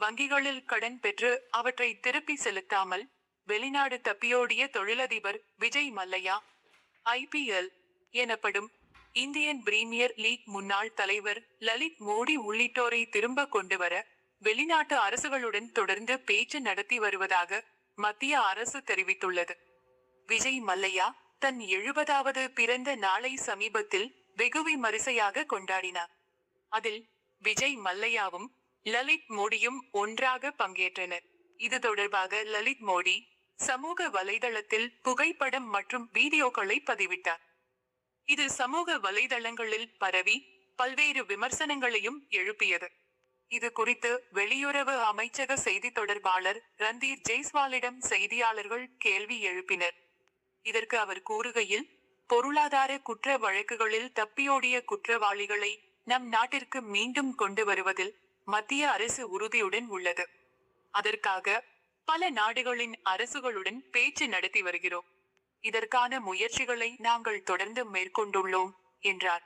வங்கிகளில் கடன் பெற்று அவற்றை திருப்பி செலுத்தாமல் வெளிநாடு தப்பியோடிய தொழிலதிபர் விஜய் மல்லையா, IPL எனப்படும் இந்தியன் பிரீமியர் லீக் முன்னாள் தலைவர் லலித் மோடி உள்ளிட்டோரை திரும்ப கொண்டுவர வெளிநாட்டு அரசுகளுடன் தொடர்ந்து பேச்சு நடத்தி வருவதாக மத்திய அரசு தெரிவித்துள்ளது. விஜய் மல்லையா தன் 70வது பிறந்த நாளை சமீபத்தில் வெகு விமரிசையாக கொண்டாடினார். அதில் விஜய் மல்லையாவும் லலித் மோடியும் ஒன்றாக பங்கேற்றனர். இது தொடர்பாக லலித் மோடி சமூக வலைதளத்தில் புகைப்படம் மற்றும் வீடியோக்களை பதிவிட்டார். இது சமூக வலைதளங்களில் பரவி பல்வேறு விமர்சனங்களையும் எழுப்பியது. இது குறித்து வெளியுறவு அமைச்சக செய்தி தொடர்பாளர் ரந்தீர் ஜெய்ஸ்வாலிடம் செய்தியாளர்கள் கேள்வி எழுப்பினர். இதற்கு அவர் கூறுகையில், பொருளாதார குற்ற வழக்குகளில் தப்பியோடிய குற்றவாளிகளை நம் நாட்டிற்கு மீண்டும் கொண்டு வருவதில் மத்திய அரசு உறுதியுடன் உள்ளது. அதற்காக பல நாடுகளின் அரசுகளுடன் பேச்சு நடத்தி வருகிறோம். இதற்கான முயற்சிகளை நாங்கள் தொடர்ந்து மேற்கொண்டுள்ளோம் என்றார்.